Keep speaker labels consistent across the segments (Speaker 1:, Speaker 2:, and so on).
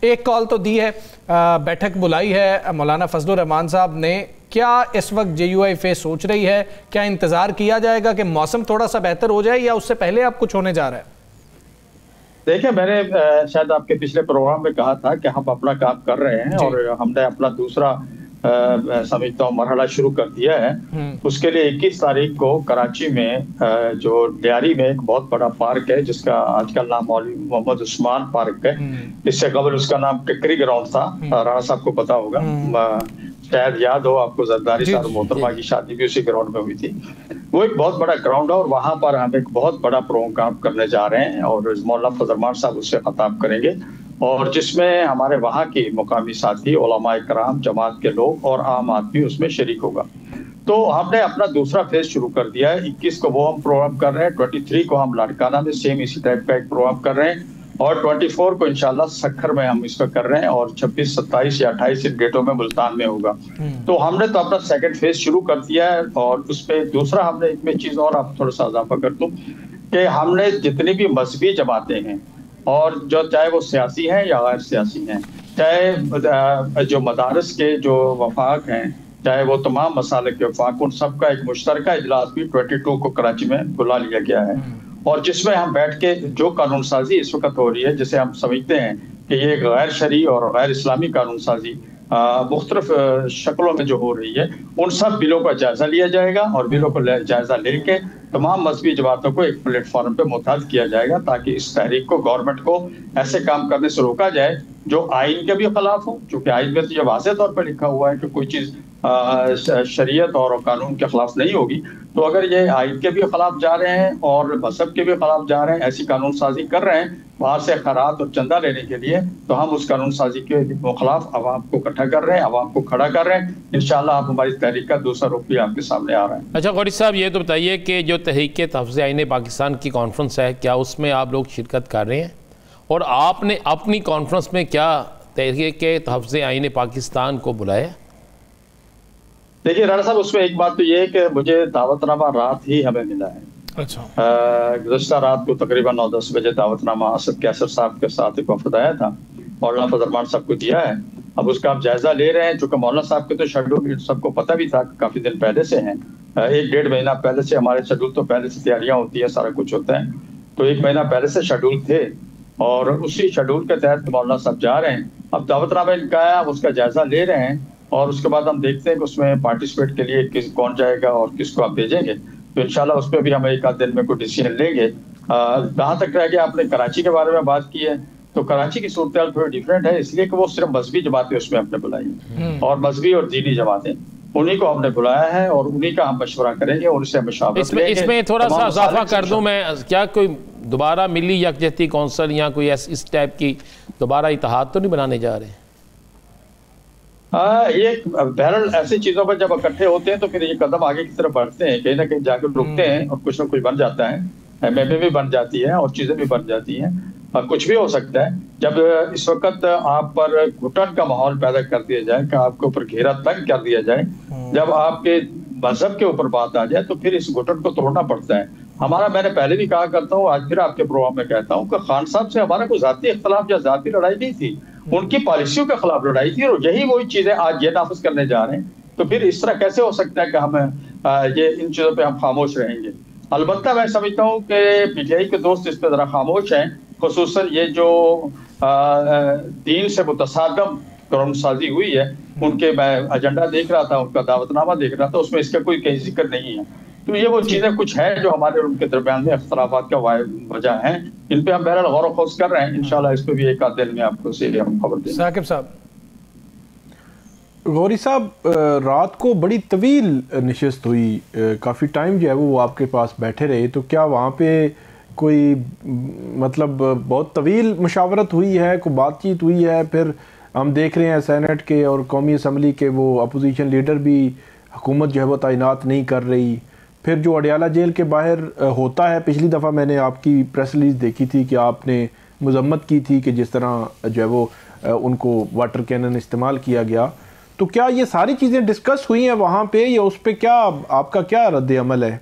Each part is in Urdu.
Speaker 1: ایک کال تو دی ہے، بیٹھک بلائی ہے مولانا فضل الرحمان صاحب نے، کیا اس وقت JUIF سوچ رہی ہے، کیا انتظار کیا جائے گا کہ موسم تھوڑا سا بہتر ہو جائے یا اس سے پہلے اب کچھ ہونے جا رہا ہے؟
Speaker 2: دیکھیں، میں نے شاید آپ کے پچھلے پروگرام میں کہا تھا کہ ہم اپنا کام کر رہے ہیں اور ہم نے اپنا دوسرا سمجھتا ہوں مرحلہ شروع کر دیا ہے۔ اس کے لیے 21 تاریخ کو کراچی میں جو ڈیاری میں ایک بہت بڑا پارک ہے جس کا آج کل نام مولوی محمد عثمان پارک ہے، اس سے قبل اس کا نام ککری گراؤنڈ تھا، رانا صاحب کو پتا ہوگا، شاید یاد ہو آپ کو، زرداری صاحب محترمہ کی شادی بھی اسی گراؤنڈ میں ہوئی تھی۔ وہ ایک بہت بڑا گراؤنڈ ہے اور وہاں پر ہم ایک بہت بڑا پروگرام کرنے جا رہے ہیں اور مولانا فضل الرحمان صاحب اس سے خطاب کریں گے، اور جس میں ہمارے وہاں کی مقامی ساتھی، علماء کرام، جماعت کے لوگ اور عام آدمی اس میں شریک ہوگا۔ تو ہم نے اپنا دوسرا فیز شروع کر دیا ہے۔ 21 کو وہ ہم پروگرام کر رہے ہیں، 23 کو ہم لاڑکانہ میں سیم اسی ٹائپ کا ایک پروگرام کر رہے ہیں، اور 24 کو انشاءاللہ سکھر میں ہم اس کا کر رہے ہیں، اور 26، 27 یا 28 ان ڈیٹوں میں ملتان میں ہوگا۔ تو ہم نے تو اپنا سیکنڈ فیز شروع کر دیا ہے، اور اس پہ دوسرا ہم نے ایک میں چیز اور آپ تھوڑا سا اضافہ کر دوں کہ ہم نے جتنی بھی مذہبی جماعتیں ہیں، اور جو چاہے وہ سیاسی ہیں یا غیر سیاسی ہیں، چاہے جو مدارس کے جو وفاق ہیں، چاہے وہ تمام مسالک کے وفاق، ان سب کا ایک مشترکہ اجلاس بھی 22 کو کراچی میں بلا لیا گیا ہے، اور جس میں ہم بیٹھ کے جو قانون سازی اس وقت ہو رہی ہے، جسے ہم سمجھتے ہیں کہ یہ غیر شرعی اور غیر اسلامی قانون سازی مختلف شکلوں میں جو ہو رہی ہے، ان سب بلوں کا جائزہ لیا جائے گا، اور بلوں کو جائزہ لے کے تمام مذہبی جماعتوں کو ایک پلیٹ فارم پہ متحد کیا جائے گا، تاکہ اس تحریک کو، گورنمنٹ کو ایسے کام کرنے سے روکا جائے جو آئین کے بھی خلاف ہو، چونکہ آئین میں تو یہ واضح طور پر لکھا ہوا ہے کہ کوئی چیز شریعت اور قانون کے خلاف نہیں ہوگی۔ تو اگر یہ آئین کے بھی خلاف جا رہے ہیں اور مذہب کے بھی خلاف جا رہے ہیں، ایسی قانون سازی کر رہے ہیں باہر سے خیرات اور چندہ لینے کے لیے، تو ہم اس قانون سازی کے خلاف عوام کو اکٹھا کر رہے ہیں، عوام کو کھڑا کر رہے ہیں۔ انشاءاللہ آپ ہماری تحریک کا دوسرا رخ بھی آپ کے سامنے آ رہا ہے۔
Speaker 3: اچھا غوری صاحب، یہ تو بتائیے کہ جو تحریک تحفظ آئین پاکستان کی کانفرنس ہے، کیا اس میں آپ لوگ شرکت کر رہے ہیں؟ اور آپ نے اپنی کانفرنس میں کیا تحریک تحفظ آئین پاکستان کو بلایا؟
Speaker 2: دیکھیے رانا صاحب، اس میں ایک بات تو یہ ہے کہ مجھے دعوت نامہ رات ہی ہمیں ملا ہے۔
Speaker 1: اچھا،
Speaker 2: گزشتہ رات کو تقریباً 9-10 بجے دعوت نامہ اسد کیسر صاحب کے ساتھ ایک وفد آیا تھا، مولانا فضل الرحمان صاحب کو دیا ہے۔ اب اس کا ہم جائزہ لے رہے ہیں، چونکہ مولانا صاحب کے تو شیڈول سب کو پتہ بھی تھا، کافی دن پہلے سے ہیں، 1-1.5 مہینہ پہلے سے ہمارے شیڈول، تو پہلے سے تیاریاں ہوتی ہیں، سارا کچھ ہوتا ہے، تو 1 مہینہ پہلے سے شیڈول تھے، اور اسی شیڈول کے تحت مولانا صاحب جا رہے ہیں۔ اب دعوت نامہ ان کا آیا، اس کا جائزہ لے رہے ہیں، اور اس کے بعد ہم دیکھتے ہیں کہ اس میں پارٹیسپیٹ کے لیے کون جائے گا اور کس کو آپ بھیجیں گے، تو انشاءاللہ اس پہ بھی ہم 1 آدھ دن میں کوئی ڈیسیژن لیں گے۔ کہاں تک رہ گیا، آپ نے کراچی کے بارے میں بات کی ہے، تو کراچی کی صورتحال تھوڑی ڈیفرنٹ ہے، اس لیے کہ وہ صرف مذہبی جماعتیں اس میں ہم نے بلائی ہیں، اور مذہبی اور دینی جماعتیں، انہی کو ہم نے بلایا ہے، اور انہی کا ہم مشورہ کریں گے، ان سے مشاورت لیں گے۔
Speaker 3: اس میں تھوڑا سا اضافہ کر دوں میں، کیا کوئی دوبارہ ملی یکجہتی کونسل یا کوئی اس ٹائپ کی دوبارہ اتحاد تو نہیں بنانے جا رہے ہیں؟
Speaker 2: یہ بہرحال ایسی چیزوں پر جب اکٹھے ہوتے ہیں تو پھر یہ قدم آگے کی طرف بڑھتے ہیں، کہیں نہ کہیں جا کے رکتے ہیں، اور کچھ نہ کچھ بن جاتا ہے، MMA بھی بن جاتی ہے اور چیزیں بھی بن جاتی ہیں، اور کچھ بھی ہو سکتا ہے۔ جب اس وقت آپ پر گھٹن کا ماحول پیدا کر دیا جائے، کہ آپ کے اوپر گھیرا تنگ کر دیا جائے، جب آپ کے مذہب کے اوپر بات آ جائے، تو پھر اس گھٹن کو توڑنا پڑتا ہے۔ ہمارا، میں نے پہلے بھی کہا کرتا ہوں، آج پھر آپ کے پروگرام میں کہتا ہوں، کہ خان صاحب سے ہمارا کوئی ذاتی اختلاف یا ذاتی لڑائی نہیں تھی، ان کی پالیسیوں کے خلاف لڑائی تھی، اور یہی وہی چیزیں آج یہ نافذ کرنے جا رہے ہیں، تو پھر اس طرح کیسے ہو سکتا ہے کہ ہم یہ ان چیزوں پہ ہم خاموش رہیں گے؟ البتہ میں سمجھتا ہوں کہ PTI کے دوست اس پہ ذرا خاموش ہیں، خصوصاً یہ جو دین سے متصادم قانون سازی ہوئی ہے، ان کے میں ایجنڈا دیکھ رہا تھا، ان کا دعوت نامہ دیکھ رہا تھا، اس میں اس کا کوئی کہیں ذکر نہیں ہے، تو یہ وہ چیزیں کچھ ہیں جو ہمارے اور ان کے درمیان میں اختلافات کا وجہ ہیں، ان پہ ہم بہرحال غور و خوض کر رہے ہیں، انشاءاللہ اس پہ بھی 1 آدھ دن میں آپ کو سیدھے ہم خبر دیں گے۔
Speaker 1: ثاقب صاحب،
Speaker 4: غوری صاحب، رات کو بڑی طویل نشست ہوئی، کافی ٹائم جو ہے وہ آپ کے پاس بیٹھے رہے، تو کیا وہاں پہ کوئی مطلب بہت طویل مشاورت ہوئی ہے، کوئی بات چیت ہوئی ہے؟ پھر ہم دیکھ رہے ہیں سینٹ کے اور قومی اسمبلی کے وہ اپوزیشن لیڈر بھی حکومت جو ہے وہ تعینات نہیں کر رہی، پھر جو اڈیالہ جیل کے باہر ہوتا ہے، پچھلی دفعہ میں نے آپ کی پریس ریلیز دیکھی تھی کہ آپ نے مذمت کی تھی کہ جس طرح جو ہے وہ ان کو واٹر کینن استعمال کیا گیا، تو کیا یہ ساری چیزیں ڈسکس ہوئی ہیں وہاں پہ، یا اس پہ کیا آپ کا کیا رد عمل ہے؟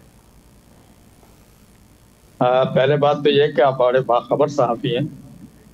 Speaker 2: پہلے بات تو یہ کہ آپ بڑے باخبر صحافی ہیں،